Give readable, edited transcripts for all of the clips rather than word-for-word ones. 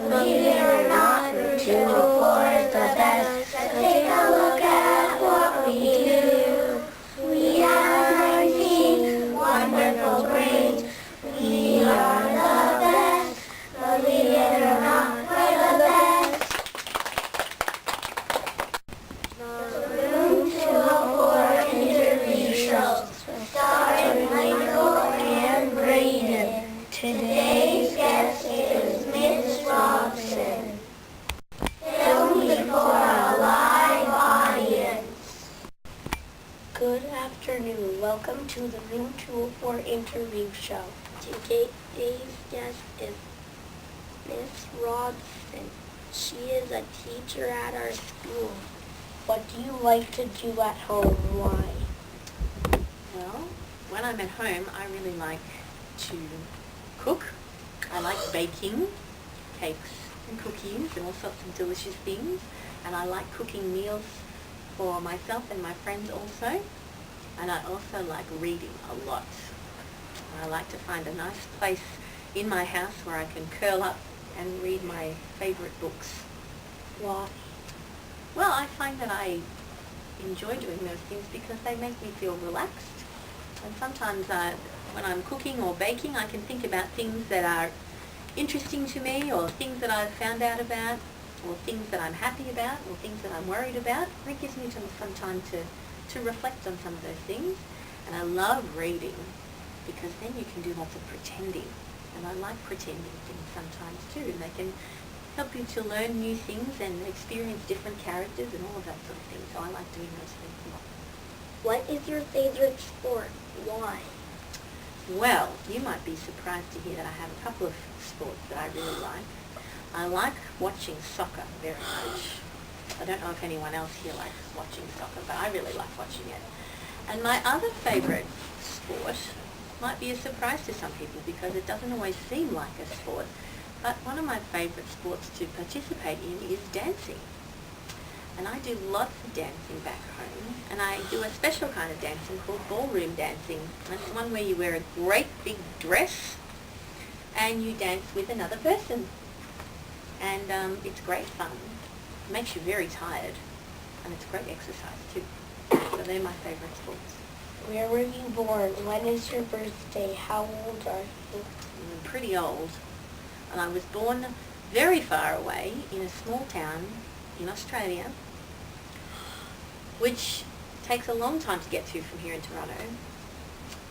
Believe it or not, room 204 is the best. So take a look at what we do. We have 19 wonderful brains. We are the best. Believe it or not, we're the best. The Room 204 interview show, starring Michael and Brayden. Today's guest is Ms Robson. Filming for a live audience. Good afternoon. Welcome to the Room 204 interview show. Today's guest is Ms Robson. She is a teacher at our school. What do you like to do at home? Why? Well, when I'm at home, I really like to cook. I like baking cakes and cookies and all sorts of delicious things. And I like cooking meals for myself and my friends also. And I also like reading a lot. I like to find a nice place in my house where I can curl up and read my favorite books. Why? Well, I find that I enjoy doing those things because they make me feel relaxed. And sometimes when I'm cooking or baking, I can think about things that are interesting to me, or things that I've found out about, or things that I'm happy about, or things that I'm worried about. And it gives me some time to reflect on some of those things. And I love reading because then you can do lots of pretending. And I like pretending things sometimes too. And they can help you to learn new things and experience different characters and all of that sort of thing. So I like doing those things a lot. What is your favorite sport? Why? Well, you might be surprised to hear that I have a couple of sports that I really like. I like watching soccer very much. I don't know if anyone else here likes watching soccer, but I really like watching it. And my other favorite sport might be a surprise to some people because it doesn't always seem like a sport. But one of my favorite sports to participate in is dancing. And I do lots of dancing back home. And I do a special kind of dancing called ballroom dancing. And it's one where you wear a great big dress and you dance with another person. And it's great fun. It makes you very tired. And it's great exercise too. So they're my favorite sports. Where were you born? When is your birthday? How old are you? I'm pretty old. And I was born very far away in a small town in Australia, which takes a long time to get to from here in Toronto.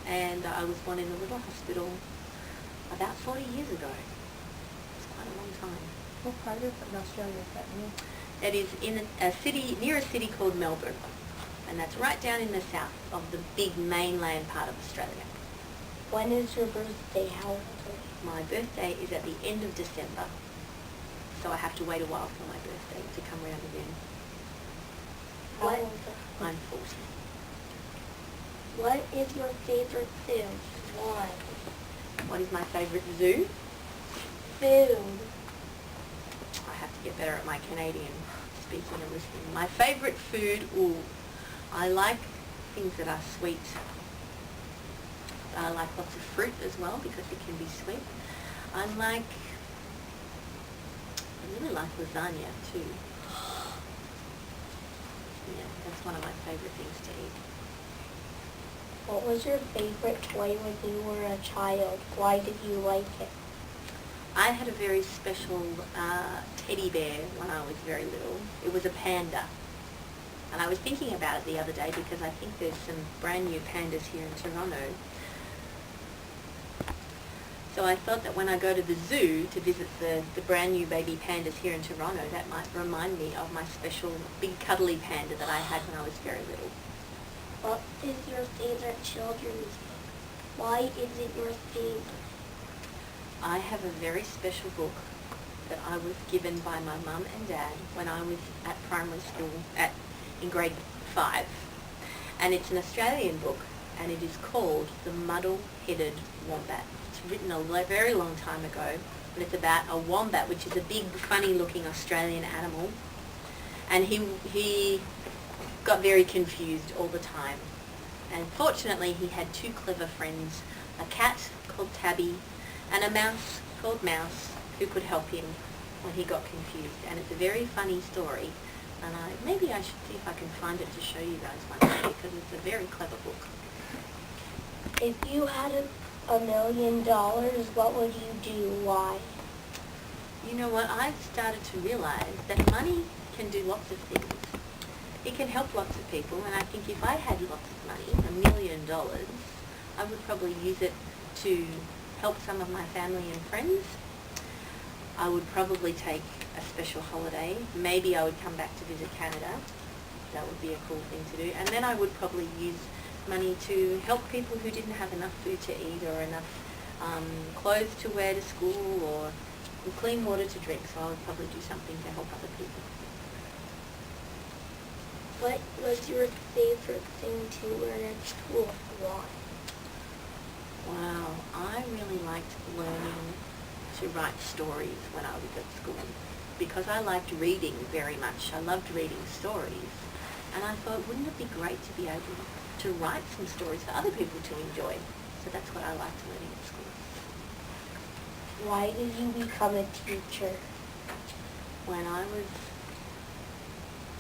And I was born in a little hospital about 40 years ago. It's quite a long time. What part of Australia is that in? That is in a city, near a city called Melbourne. And that's right down in the south of the big mainland part of Australia. When is your birthday? How old are you? My birthday is at the end of December, so I have to wait a while for my birthday to come round again. How old are you? I'm 40. What is your favorite food? Why? What is my favourite zoo? Food. I have to get better at my Canadian speaking and listening. My favourite food, I like things that are sweet. I like lots of fruit as well because it can be sweet. I really like lasagna too. Yeah, that's one of my favourite things to eat. What was your favorite toy when you were a child? Why did you like it? I had a very special teddy bear when I was very little. It was a panda. And I was thinking about it the other day because I think there's some brand new pandas here in Toronto. So I thought that when I go to the zoo to visit the brand new baby pandas here in Toronto, that might remind me of my special big cuddly panda that I had when I was very little. What is your favorite children's book? Why is it your favorite? I have a very special book that I was given by my mum and dad when I was at primary school in grade 5. And it's an Australian book, and it is called The Muddle-Headed Wombat. It's written a very long time ago, but it's about a wombat, which is a big, funny-looking Australian animal. And he got very confused all the time. And fortunately, he had two clever friends, a cat called Tabby and a mouse called Mouse, who could help him when he got confused. And it's a very funny story. And maybe I should see if I can find it to show you guys one day, because it's a very clever book. If you had $1 million, what would you do? Why? You know what? I've started to realize that money can do lots of things. It can help lots of people, and I think if I had lots of money, $1 million, I would probably use it to help some of my family and friends. I would probably take a special holiday. Maybe I would come back to visit Canada. That would be a cool thing to do. And then I would probably use money to help people who didn't have enough food to eat or enough clothes to wear to school or clean water to drink. So I would probably do something to help other people. What was your favorite thing to learn at school? Why? Wow, I really liked learning to write stories when I was at school because I liked reading very much. I loved reading stories, and I thought, wouldn't it be great to be able to write some stories for other people to enjoy? So that's what I liked learning at school. Why did you become a teacher? When I was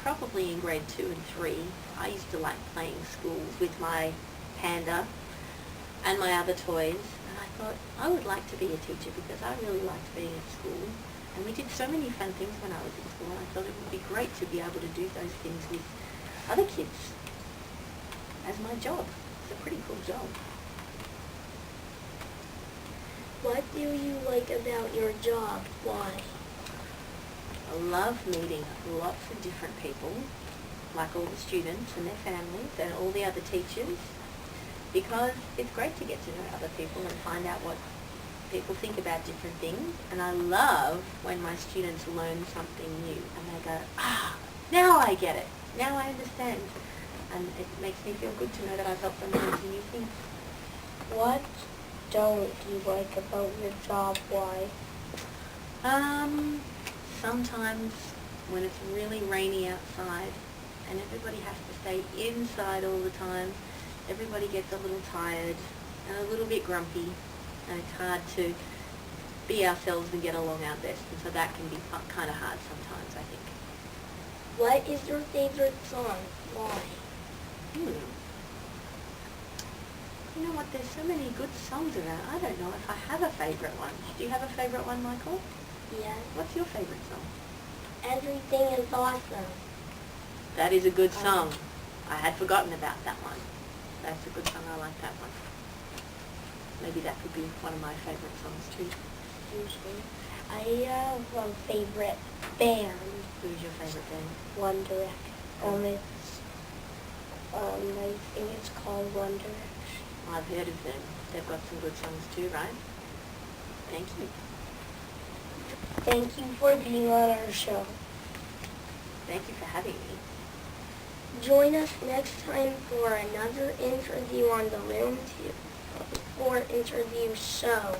probably in grade 2 and 3, I used to like playing schools with my panda and my other toys, and I thought I would like to be a teacher because I really liked being at school, and we did so many fun things when I was in school, and I thought it would be great to be able to do those things with other kids as my job. It's a pretty cool job. What do you like about your job? Why? I love meeting lots of different people, like all the students and their families and all the other teachers, because it's great to get to know other people and find out what people think about different things. And I love when my students learn something new and they go, now I get it, now I understand. And it makes me feel good to know that I've helped them learn some new things. What don't you like about your job? Why? Sometimes when it's really rainy outside and everybody has to stay inside all the time, everybody gets a little tired and a little bit grumpy, and it's hard to be ourselves and get along our best, and so that can be kind of hard sometimes, I think. What is your favorite song? Why? You know what, there's so many good songs around. I don't know if I have a favorite one. Do you have a favorite one, Michael? Yes. What's your favorite song? Everything is awesome. That is a good song. I had forgotten about that one. That's a good song. I like that one. Maybe that could be one of my favorite songs too. Usually. I have a favorite band. Who's your favorite band? One Direction. I think it's called One Direction. I've heard of them. They've got some good songs too, right? Thank you. Thank you for being on our show. Thank you for having me. Join us next time for another interview on the Room 4 interview show.